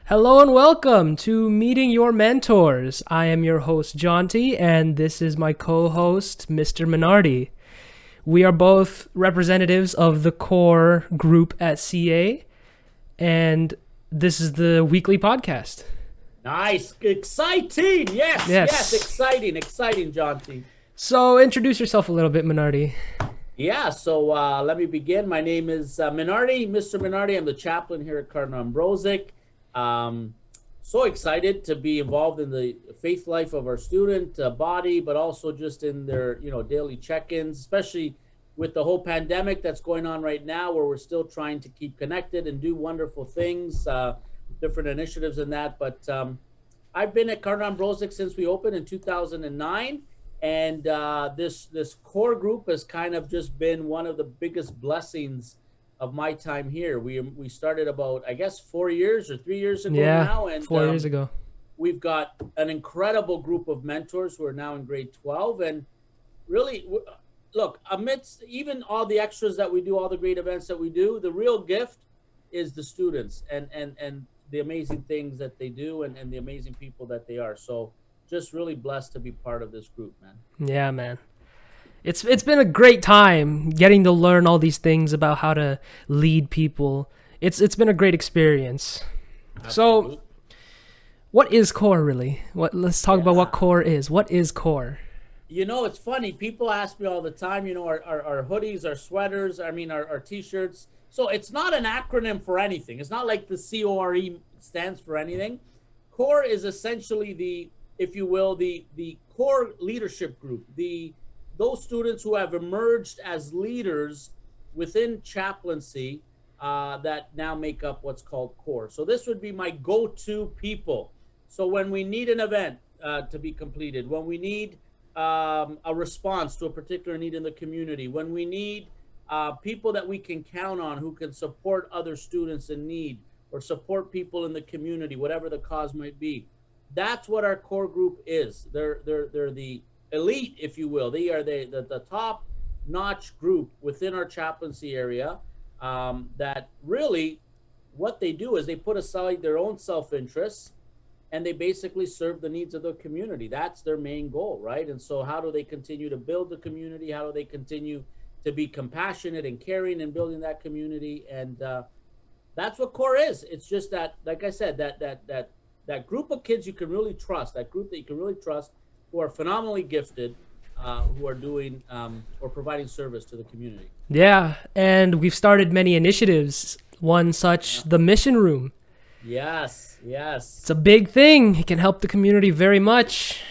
Hello and welcome to Meeting Your Mentors. I am your host, Jonty, and this is my co-host, Mr. Minardi. We are both representatives of the core group at CA, and this is the weekly podcast. Nice. Exciting. Yes. Yes. Exciting, Jonty. So introduce yourself a little bit, Minardi. Yeah, so let me begin. My name is Minardi, Mr. Minardi. I'm the chaplain here at Cardinal Ambrosic. So excited to be involved in the faith life of our student body, but also just in their, daily check-ins, especially with the whole pandemic that's going on right now, where we're still trying to keep connected and do wonderful things, different initiatives in that. But I've been at Cardinal Ambrosic since we opened in 2009. And this core group has kind of just been one of the biggest blessings of my time here. We started about, I guess, 4 years or 3 years ago now. And 4 years ago. We've got an incredible group of mentors who are now in grade 12. And really, look, amidst even all the extras that we do, all the great events that we do, the real gift is the students and the amazing things that they do and the amazing people that they are. So just really blessed to be part of this group, man. Yeah, man. It's been a great time getting to learn all these things about how to lead people. It's been a great experience. Absolutely. So, what is core really? Let's talk about what core is. What is core? It's funny. People ask me all the time, our hoodies, our sweaters, our T-shirts. So it's not an acronym for anything. It's not like the CORE stands for anything. Core is essentially the, if you will, the core leadership group, those students who have emerged as leaders within chaplaincy that now make up what's called core. So this would be my go-to people. So when we need an event to be completed, when we need a response to a particular need in the community, when we need people that we can count on who can support other students in need or support people in the community, whatever the cause might be, that's what our core group is. They're the elite, if you will. They are the top-notch group within our chaplaincy area that really what they do is they put aside their own self-interests and they basically serve the needs of the community. That's their main goal, right? And so how do they continue to build the community? How do they continue to be compassionate and caring and building that community? And that's what core is. It's just that, like I said, that group of kids you can really trust, that group that you can really trust, who are phenomenally gifted, who are doing or providing service to the community. Yeah, and we've started many initiatives. One such, the Mission Room. Yes. It's a big thing. It can help the community very much.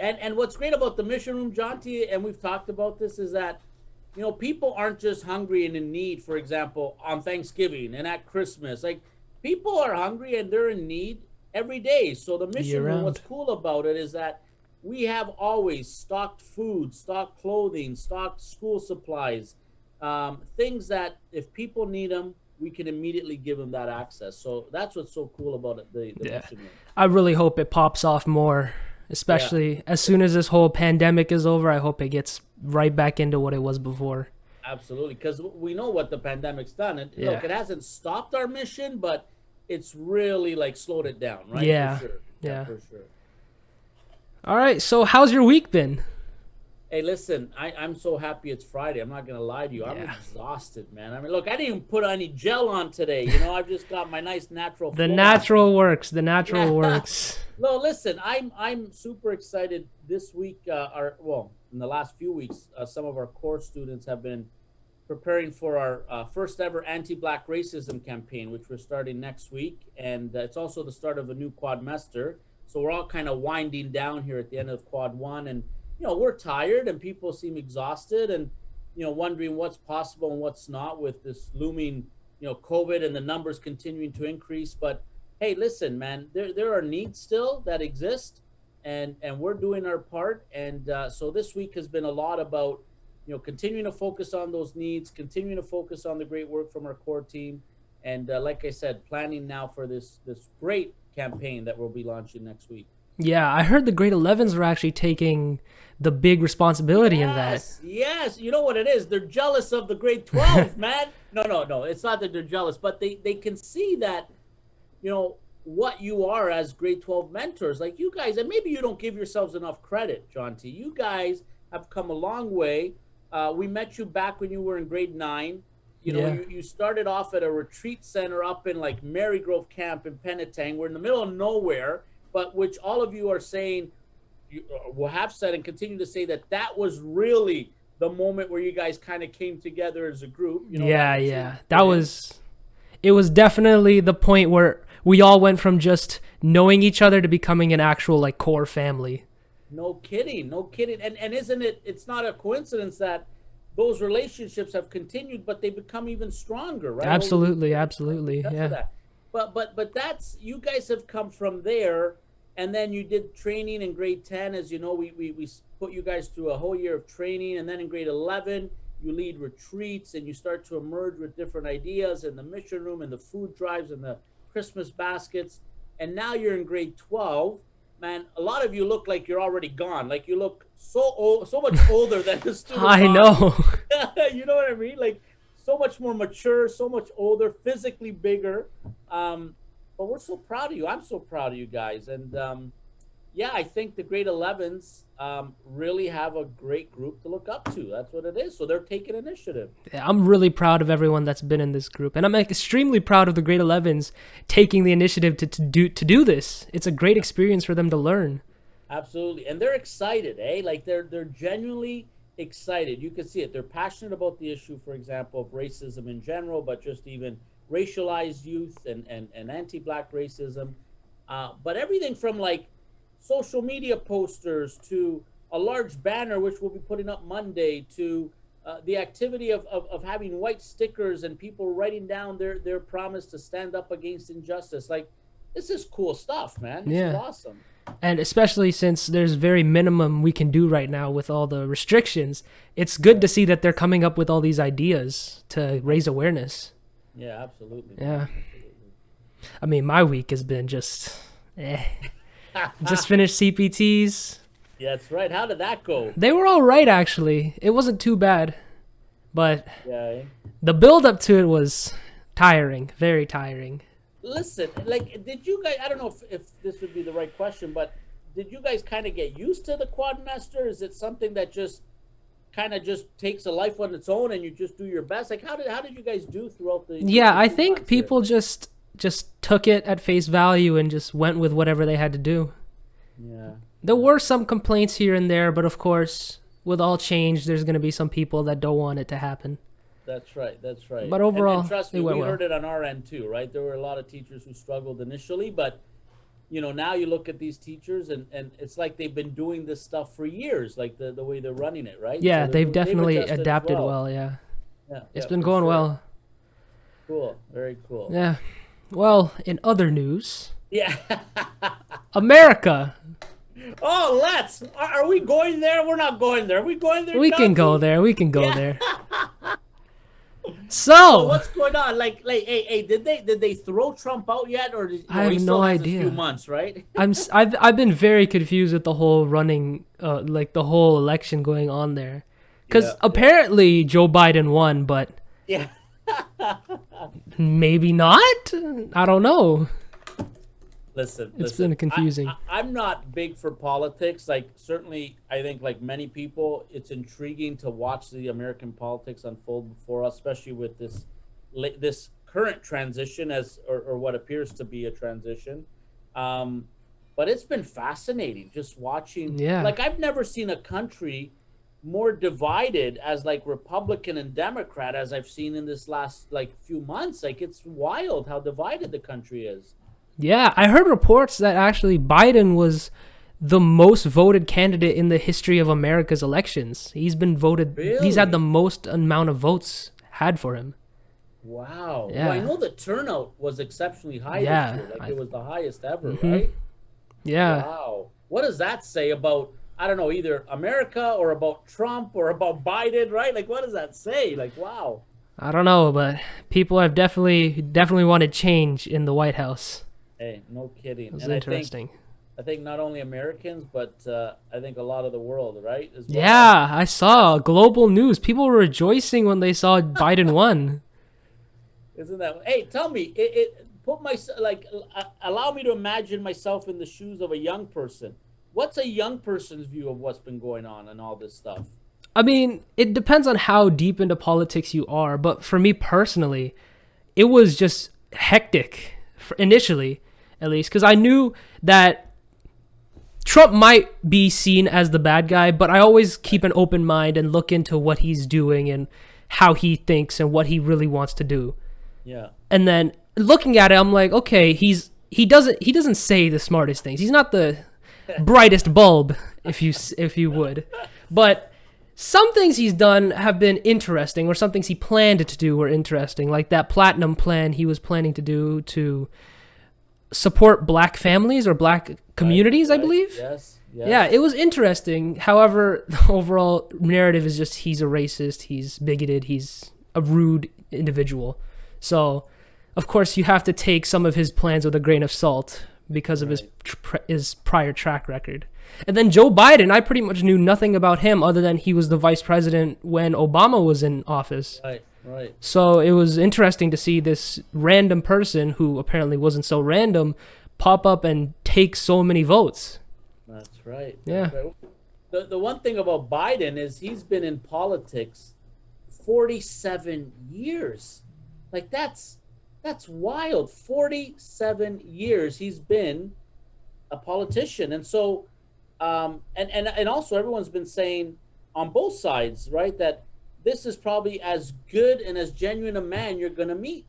And what's great about the Mission Room, Jonty, and we've talked about this, is that people aren't just hungry and in need, for example, on Thanksgiving and at Christmas. Like, people are hungry and they're in need every day. So the Mission Room, what's cool about it is that we have always stocked food, stocked clothing, stocked school supplies, things that if people need them, we can immediately give them that access. So that's what's so cool about it, the Mission Room. I really hope it pops off more, especially as soon as this whole pandemic is over. I hope it gets right back into what it was before. Absolutely, because we know what the pandemic's done. And look, it hasn't stopped our mission, but it's really slowed it down, right? Yeah. For sure. Yeah. For sure. All right. So how's your week been? Hey, listen, I'm so happy it's Friday. I'm not going to lie to you. I'm exhausted, man. Look, I didn't even put any gel on today. I've just got my nice natural The natural works. The natural works. No, listen, I'm super excited this week. In the last few weeks, some of our core students have been preparing for our first ever anti-Black racism campaign, which we're starting next week. And it's also the start of a new quadmester. So we're all kind of winding down here at the end of quad one. And, we're tired and people seem exhausted and, wondering what's possible and what's not with this looming, COVID and the numbers continuing to increase. But hey, listen, man, there are needs still that exist and we're doing our part. And so this week has been a lot about, continuing to focus on those needs, continuing to focus on the great work from our core team. And like I said, planning now for this great campaign that we'll be launching next week. Yeah, I heard the grade 11s were actually taking the big responsibility in that. Yes, you know what it is? They're jealous of the grade 12, man. No. It's not that they're jealous, but they can see that, what you are as grade 12 mentors. Like you guys, and maybe you don't give yourselves enough credit, John T. You guys have come a long way. We met you back when you were in grade 9. You know, Yeah. you started off at a retreat center up in like Marygrove Camp in Penetang. We're in the middle of nowhere, but which all of you are saying, you will have said and continue to say that that was really the moment where you guys kind of came together as a group. You know, Yeah, that retreat yeah. experience. It was definitely the point where we all went from just knowing each other to becoming an actual like core family. No kidding, no kidding. And isn't it? It's not a coincidence that those relationships have continued, but they become even stronger, right? Absolutely, absolutely. Because of Yeah. that. But that's you guys have come from there, and then you did training in grade 10. As you know, we put you guys through a whole year of training, and then in grade 11 you lead retreats and you start to emerge with different ideas in the mission room and the food drives and the Christmas baskets, and now you're in grade 12. Man, a lot of you look like you're already gone. Like you look so old, so much older than the student I body. know. You know what I mean? Like so much more mature, so much older, physically bigger. But we're so proud of you. I'm so proud of you guys. And yeah, I think the grade 11s really have a great group to look up to. That's what it is. So they're taking initiative. I'm really proud of everyone that's been in this group, and I'm extremely proud of the grade 11s taking the initiative to do this. It's a great experience for them to learn. Absolutely. And they're excited, eh? Like they're genuinely excited. You can see it. They're passionate about the issue, for example, of racism in general, but just even racialized youth and anti-black racism. But everything from like social media posters to a large banner, which we'll be putting up Monday, to the activity of having white stickers and people writing down their promise to stand up against injustice. Like, this is cool stuff, man. This is Yeah. awesome. And especially since there's very minimum we can do right now with all the restrictions, it's good to see that they're coming up with all these ideas to raise awareness. Yeah, absolutely. Yeah. I mean, my week has been just, just finished CPTs. Yeah, that's right. How did that go? They were all right, actually. It wasn't too bad, but Yeah. Eh? the build up to it was tiring, very tiring. Listen, like, did you guys? I don't know if this would be the right question, but did you guys kind of get used to the quadmester? Is it something that just kind of just takes a life on its own, and you just do your best? Like, how did you guys do throughout the? Yeah, I 2 think months here? people just took it at face value and just went with whatever they had to do. Yeah. There were some complaints here and there, but of course, with all change, there's going to be some people that don't want it to happen. That's right. That's right. But overall, and trust me, it we went well. heard it on our end too, right? There were a lot of teachers who struggled initially, but you know, now you look at these teachers and it's like they've been doing this stuff for years, like the way they're running it, right? Yeah, So they've definitely adjusted as adapted well, yeah. Yeah, It's yeah, been for going sure. well. Cool. Very cool. Yeah. Well, in other news, Yeah. America. Oh, let's. Are we going there? We're not going there. Are we going there? We can go Johnson? there. We can go Yeah. there. So So, what's going on? Like, hey, did they throw Trump out yet, or I have he no still has a idea. few months, right? I've been very confused with the whole running, like the whole election going on there, because Yeah. apparently Joe Biden won, but Yeah. maybe not. I don't know. Listen, It's been confusing. I'm not big for politics. Like, certainly, I think like many people, it's intriguing to watch the American politics unfold before us, especially with this current transition or what appears to be a transition. But it's been fascinating just watching. Yeah. Like, I've never seen a country more divided as like Republican and Democrat as I've seen in this last like few months. Like, it's wild how divided the country is. Yeah, I heard reports that actually Biden was the most voted candidate in the history of America's elections. He's been voted. He's had the Really? most amount of votes had for him. Wow. Yeah. Well, I know the turnout was exceptionally high Yeah, this year. Like, it was the highest ever, Mhm. right? Yeah. Wow. What does that say about, I don't know, either America or about Trump or about Biden, right? Like, what does that say? Like, wow. I don't know, but people have definitely wanted change in the White House. Hey, no kidding. It was And interesting. I think not only Americans, but I think a lot of the world, right? As well. Yeah, I saw global news. People were rejoicing when they saw Biden won. Isn't that? Hey, tell me, put my like allow me to imagine myself in the shoes of a young person. What's a young person's view of what's been going on and all this stuff? I mean, it depends on how deep into politics you are, but for me personally, it was just hectic initially, at least, because I knew that Trump might be seen as the bad guy, but I always keep an open mind and look into what he's doing and how he thinks and what he really wants to do. Yeah. And then looking at it, I'm like, okay, he doesn't say the smartest things. He's not the brightest bulb, if you would, but some things he's done have been interesting, or some things he planned to do were interesting, like that platinum plan he was planning to do to support black families or black communities, I believe. Yes. Yeah, it was interesting. However, the overall narrative is just he's a racist, he's bigoted, he's a rude individual. So, of course, you have to take some of his plans with a grain of salt because of his prior track record. And then Joe Biden, I pretty much knew nothing about him other than he was the vice president when Obama was in office. Right. So it was interesting to see this random person who apparently wasn't so random pop up and take so many votes. That's right. Yeah. That's right. The one thing about Biden is he's been in politics 47 years. Like that's wild. 47 years he's been a politician. And so and also everyone's been saying on both sides, right, that this is probably as good and as genuine a man you're going to meet,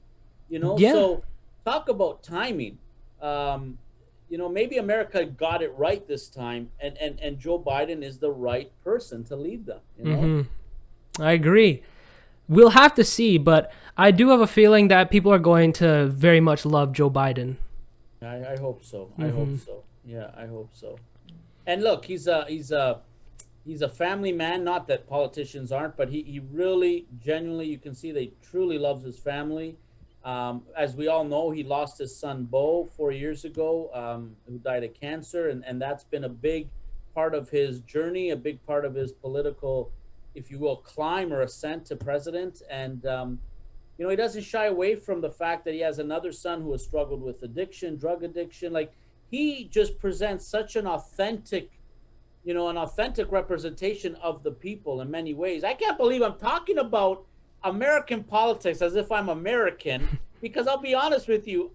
you know? Yeah. So talk about timing. You know, maybe America got it right this time, and Joe Biden is the right person to lead them, you know? Mm-hmm. I agree. We'll have to see, but I do have a feeling that people are going to very much love Joe Biden. I hope so. Mm-hmm. I hope so. Yeah, I hope so. And look, he's a family man. Not that politicians aren't, but he really, genuinely, you can see that he truly loves his family. As we all know, he lost his son Beau 4 years ago, who died of cancer, and that's been a big part of his journey, a big part of his political, if you will, climb or ascent to president. And you know, he doesn't shy away from the fact that he has another son who has struggled with addiction, drug addiction. Like, he just presents such an authentic representation of the people in many ways. I can't believe I'm talking about American politics as if I'm American, because I'll be honest with you,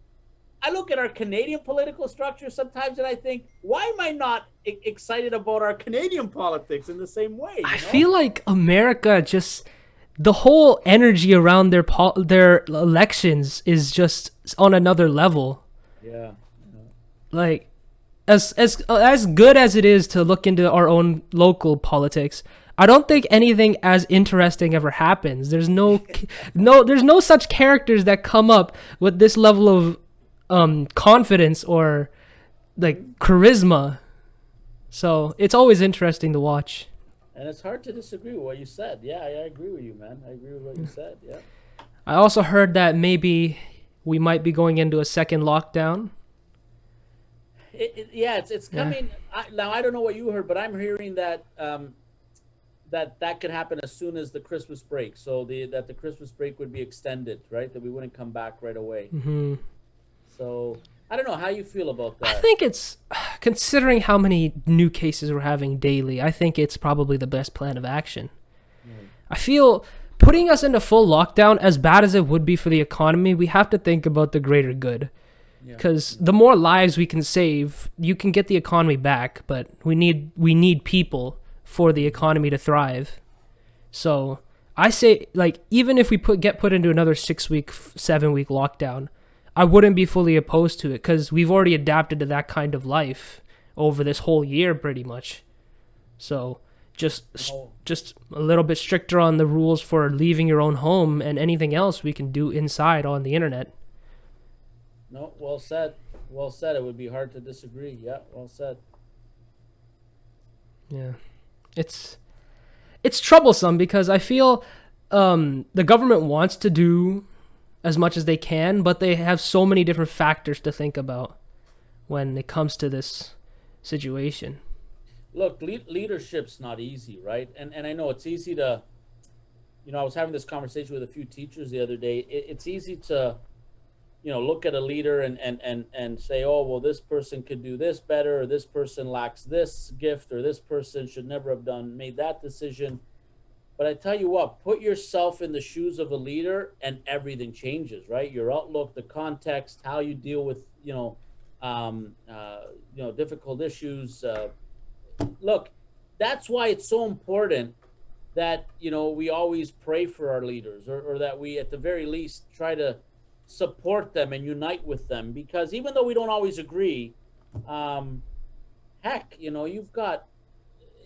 I look at our Canadian political structure sometimes and I think, why am I not excited about our Canadian politics in the same way? I feel like America just, the whole energy around their elections is just on another level. Yeah. Like, as good as it is to look into our own local politics, I don't think anything as interesting ever happens. There's no such characters that come up with this level of confidence or like charisma. So it's always interesting to watch. And it's hard to disagree with what you said. Yeah, I agree with you, man. I agree with what you said. Yeah. I also heard that maybe we might be going into a second lockdown. It's coming. Yeah. Now, I don't know what you heard, but I'm hearing that that could happen as soon as the Christmas break. So that the Christmas break would be extended, right? That we wouldn't come back right away. Mm-hmm. So I don't know how you feel about that. I think it's, considering how many new cases we're having daily, I think it's probably the best plan of action. I feel putting us into full lockdown, as bad as it would be for the economy, we have to think about the greater good. Because the more lives we can save, you can get the economy back, but we need people for the economy to thrive. So I say, like, even if we get put into another 6-week, 7-week lockdown, I wouldn't be fully opposed to it, because we've already adapted to that kind of life over this whole year, pretty much. So just a little bit stricter on the rules for leaving your own home, and anything else we can do inside on the internet. No, well said. Well said. It would be hard to disagree. Yeah, well said. Yeah. It's troublesome because I feel the government wants to do as much as they can, but they have so many different factors to think about when it comes to this situation. Look, leadership's not easy, right? And I know it's easy to, you know, I was having this conversation with a few teachers the other day. It's easy to look at a leader and say, oh, well, this person could do this better, or this person lacks this gift, or this person should never have made that decision. But I tell you what, put yourself in the shoes of a leader and everything changes, right? Your outlook, the context, how you deal with, difficult issues. Look, that's why it's so important that, we always pray for our leaders, or that we, at the very least, try to support them and unite with them. Because even though we don't always agree, heck, you've got,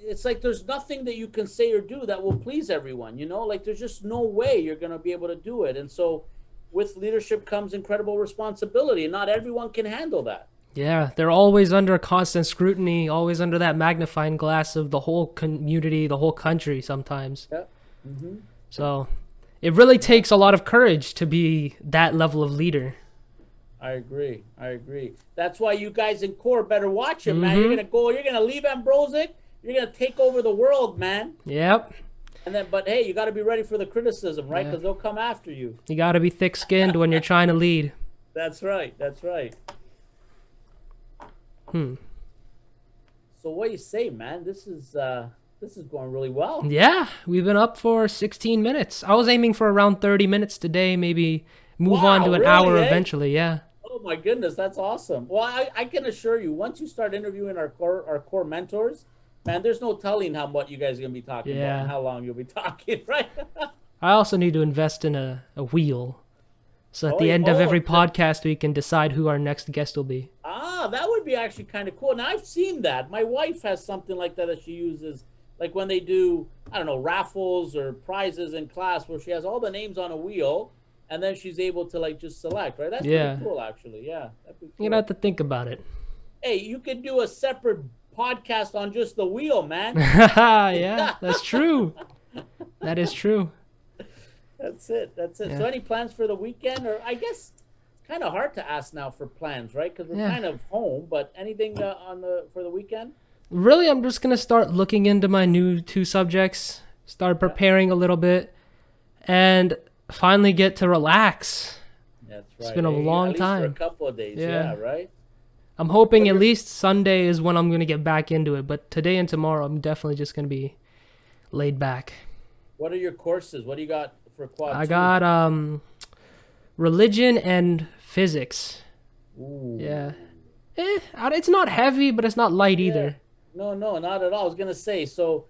it's like there's nothing that you can say or do that will please everyone, like there's just no way you're going to be able to do it. And so with leadership comes incredible responsibility, and not everyone can handle that. Yeah, they're always under constant scrutiny, always under that magnifying glass of the whole community, the whole country sometimes. Yeah. Mm-hmm. So it really takes a lot of courage to be that level of leader. I agree. That's why you guys in CORE better watch it, man. You're going to leave Ambrozic. You're going to take over the world, man. Yep. And then, but hey, you got to be ready for the criticism, right? Because they'll come after you. You got to be thick-skinned when you're trying to lead. That's right. So what do you say, man? This is going really well. Yeah, we've been up for 16 minutes. I was aiming for around 30 minutes today, maybe move on to an hour eventually, yeah. Oh my goodness, that's awesome. Well, I can assure you, once you start interviewing our core mentors, man, there's no telling how much you guys are going to be talking about and how long you'll be talking, right? I also need to invest in a wheel. So at the end of every podcast, we can decide who our next guest will be. Ah, that would be actually kind of cool. Now, I've seen that. My wife has something like that she uses, like when they do, I don't know, raffles or prizes in class, where she has all the names on a wheel, and then she's able to, like, just select, right? That's pretty cool, actually. Yeah, that'd be cool. You're going to have to think about it. Hey, you could do a separate podcast on just the wheel, man. Yeah, that's true. That is true. That's it. Yeah. So any plans for the weekend? Or I guess it's kind of hard to ask now for plans, right? Because we're kind of home. But anything for the weekend? Really, I'm just going to start looking into my new 2 subjects, start preparing a little bit, and finally get to relax. That's right. It's been a long time. For a couple of days, yeah, right? I'm hoping at least Sunday is when I'm going to get back into it. But today and tomorrow, I'm definitely just going to be laid back. What are your courses? What do you got for quad 2? I got religion and physics. Ooh. Yeah. It's not heavy, but it's not light either. No, not at all. I was going to say, so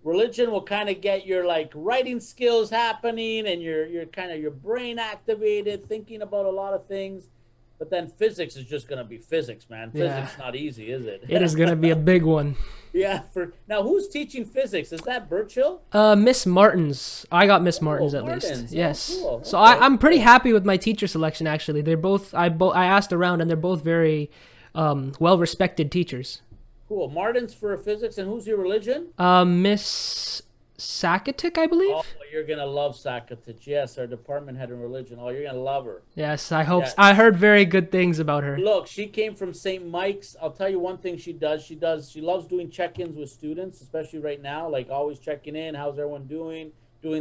religion will kind of get your, like, writing skills happening, and your kind of your brain activated, thinking about a lot of things. But then physics is just going to be physics, man. Physics not easy, is it? It is going to be a big one. Yeah. Now, who's teaching physics? Is that Birchill? Miss Martins. I got Miss Martins at least. Oh, yes. Cool. So okay. I'm pretty happy with my teacher selection, actually. They're both, I asked around, and they're both very well-respected teachers. Cool. Martins for physics, and who's your religion? Miss Sakatic, I believe. Oh, you're going to love Sakatic. Yes, our department head in religion. Oh, you're going to love her. Yes, I hope. Yeah. I heard very good things about her. Look, she came from St. Mike's. I'll tell you one thing she does. She loves doing check-ins with students, especially right now, like always checking in. How's everyone doing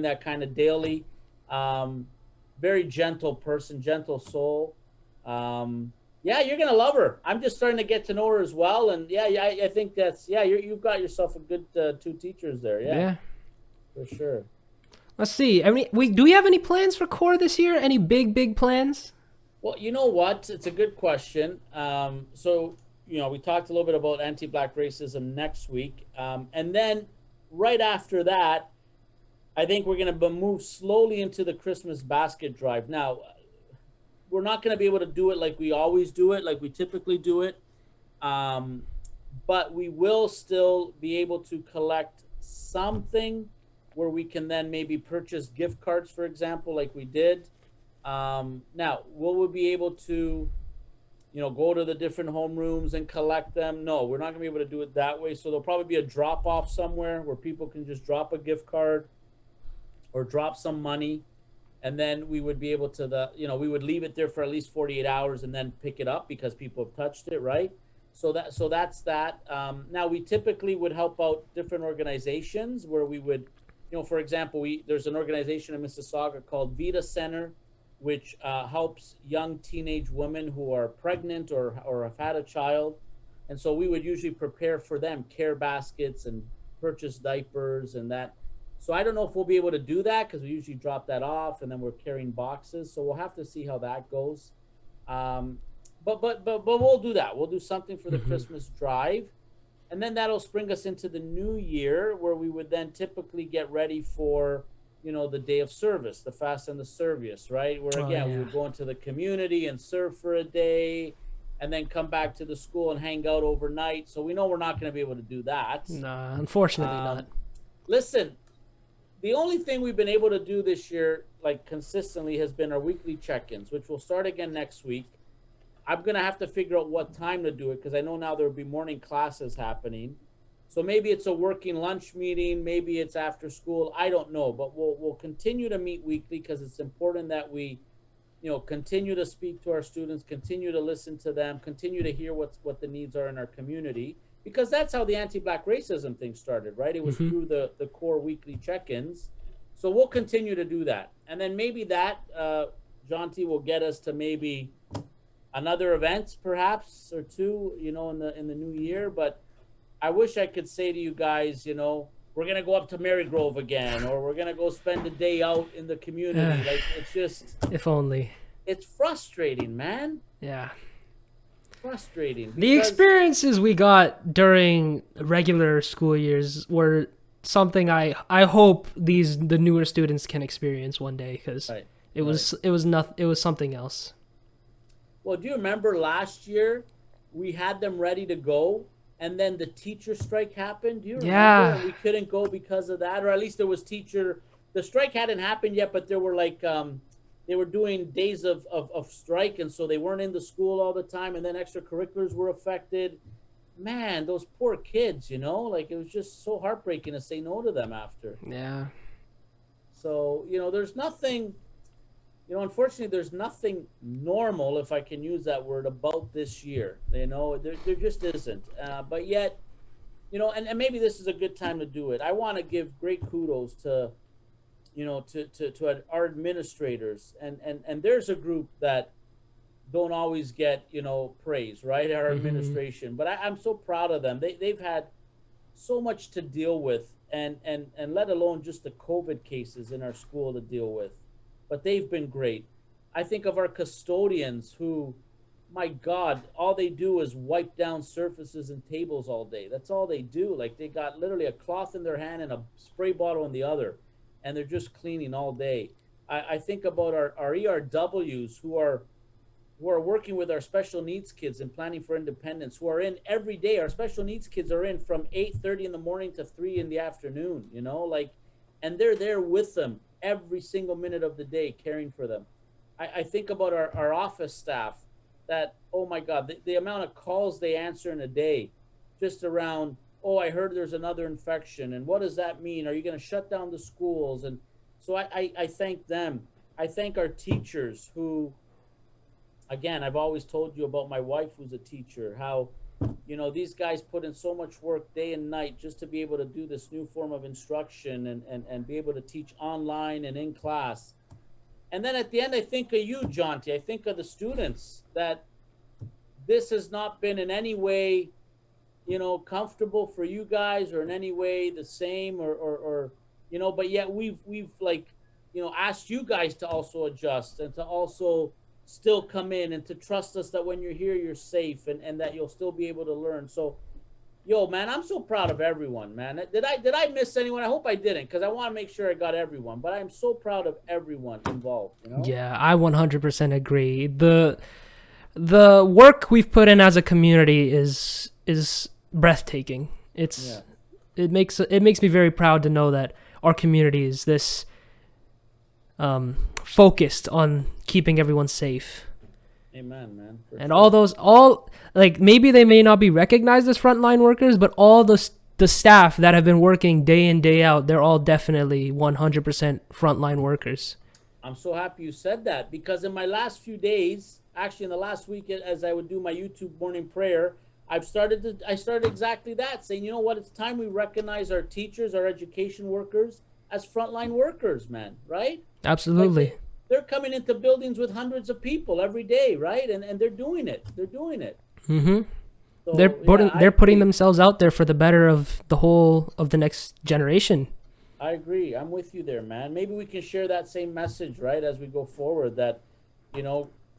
that kind of daily. Very gentle person, gentle soul. Yeah, you're going to love her. I'm just starting to get to know her as well. And I think you've got yourself a good 2 teachers there. Yeah. For sure. Let's see. Do we have any plans for CORE this year? Any big plans? Well, you know what? It's a good question. So, we talked a little bit about anti-Black racism next week. And then right after that, I think we're going to move slowly into the Christmas basket drive. Now, we're not going to be able to do it like we always do it, like we typically do it. But we will still be able to collect something where we can then maybe purchase gift cards, for example, like we did. Now, will we be able to, go to the different homerooms and collect them? No, we're not going to be able to do it that way. So there'll probably be a drop-off somewhere where people can just drop a gift card or drop some money. And then we would be able to, we would leave it there for at least 48 hours and then pick it up because people have touched it, right? So that's that. Now, we typically would help out different organizations where we would, for example, there's an organization in Mississauga called Vita Center which helps young teenage women who are pregnant or have had a child. And so we would usually prepare for them care baskets and purchase diapers and that. So I don't know if we'll be able to do that because we usually drop that off and then we're carrying boxes. So we'll have to see how that goes. Um, but we'll do that. We'll do something for the Hmm. Christmas drive, and then that'll spring us into the new year where we would then typically get ready for the day of service, the fast and the service, right, where Oh again we yeah. would go into the community and serve for a day and then come back to the school and hang out overnight. So we know we're not going to be able to do that. Nah, unfortunately not. um, Listen, the only thing we've been able to do this year like consistently has been our weekly check-ins, which will start again next week. I'm gonna have to figure out what time to do it because I know now there will be morning classes happening. So maybe it's a working lunch meeting, maybe it's after school. I don't know, but we'll continue to meet weekly because it's important that we, continue to speak to our students, continue to listen to them, continue to hear what the needs are in our community because that's how the anti-black racism thing started, right? It was Hmm. through the core weekly check-ins. So we'll continue to do that, and then maybe that John T will get us to maybe another event perhaps or two in the new year. But I wish I could say to you guys, we're gonna go up to Marygrove again or we're gonna go spend a day out in the community. Like it's just If only. it's frustrating, man. Yeah. Frustrating The because experiences we got during regular school years were something I hope the newer students can experience one day because right, it was something else. well, do you remember last year we had them ready to go and then the teacher strike happened? Do you remember? Yeah. And we couldn't go because of that, or at least there was teacher. The strike hadn't happened yet, but there were like they were doing days of strike, and so they weren't in the school all the time, and then extracurriculars were affected. Man, those poor kids, like it was just so heartbreaking to say no to them after. Yeah. So, there's nothing, unfortunately, there's nothing normal, if I can use that word, about this year. There just isn't. But yet, and maybe this is a good time to do it. I want to give great kudos to, to our administrators. And there's a group that don't always get, praise, right? Our Hmm. administration. But I'm so proud of them. They've had so much to deal with, and let alone just the COVID cases in our school to deal with. But they've been great. I think of our custodians who, my God, all they do is wipe down surfaces and tables all day. That's all they do. Like they got literally a cloth in their hand and a spray bottle in the other, and they're just cleaning all day. I think about our ERWs who are working with our special needs kids and planning for independence, who are in every day. Our special needs kids are in from 8:30 in the morning to 3 in the afternoon, like, and they're there with them every single minute of the day, caring for them. I think about our office staff that, oh my God, the amount of calls they answer in a day just around, oh, I heard there's another infection. And what does that mean? Are you going to shut down the schools? And so I thank them. I thank our teachers who, again, I've always told you about my wife who's a teacher, how, these guys put in so much work day and night just to be able to do this new form of instruction and be able to teach online and in class. And then at the end, I think of you, Jonty. I think of the students that this has not been in any way, comfortable for you guys or in any way the same or but yet we've like, asked you guys to also adjust and to also still come in and to trust us that when you're here, you're safe and that you'll still be able to learn. So, yo, man, I'm so proud of everyone, man. Did I miss anyone? I hope I didn't because I want to make sure I got everyone. But I'm so proud of everyone involved. Yeah, I 100% agree. The work we've put in as a community is breathtaking. Yeah. It makes me very proud to know that our community is this focused on keeping everyone safe. Amen, man. For And sure. all like maybe they may not be recognized as frontline workers, but all the staff that have been working day in day out, they're all definitely 100% frontline workers. I'm so happy you said that because in my last few days, actually in the last week, as I would do my YouTube morning prayer, I started exactly that, saying, you know what, it's time we recognize our teachers, our education workers as frontline workers, man, right? Like Absolutely. they're coming into buildings with hundreds of people every day, right? And they're doing it. They're doing it. Mm-hmm. So, They're putting themselves out there for the better of the whole of the next generation. I agree. I'm with you there, man. Maybe we can share that same message, right, as we go forward. That,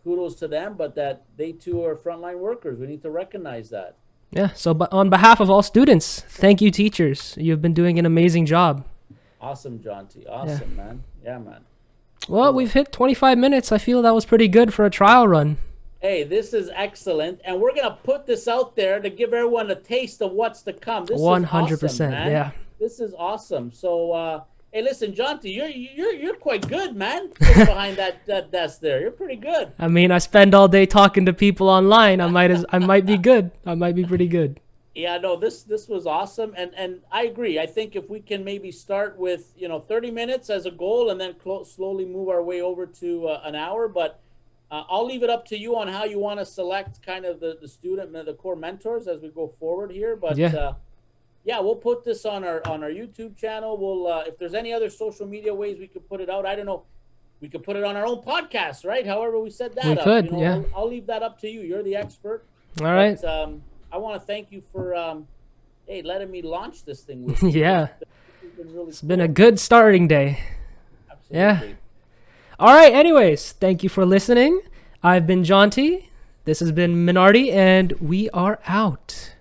kudos to them, but that they too are frontline workers. We need to recognize that. Yeah. So, but on behalf of all students, thank you, teachers. You've been doing an amazing job. Awesome, John T. Awesome, man. Yeah, man. Well, we've hit 25 minutes. I feel that was pretty good for a trial run. Hey, this is excellent, and we're gonna put this out there to give everyone a taste of what's to come. This 100%. is awesome, man. Yeah. This is awesome. So, hey, listen, John T, you're quite good, man. Sitting behind that desk there, you're pretty good. I mean, I spend all day talking to people online. I might be good. I might be pretty good. Yeah, no, this was awesome, and I agree. I think if we can maybe start with 30 minutes as a goal, and then slowly move our way over to an hour, but I'll leave it up to you on how you want to select kind of the student, the core mentors as we go forward here. But yeah, we'll put this on our YouTube channel. We'll if there's any other social media ways we could put it out, I don't know. We could put it on our own podcast, right? However we set that up. We could, yeah. I'll leave that up to you. You're the expert. All right. But, I want to thank you for letting me launch this thing with you. Yeah. It's been a good starting day. Absolutely. Yeah. All right. Anyways, thank you for listening. I've been John T. This has been Minardi, and we are out.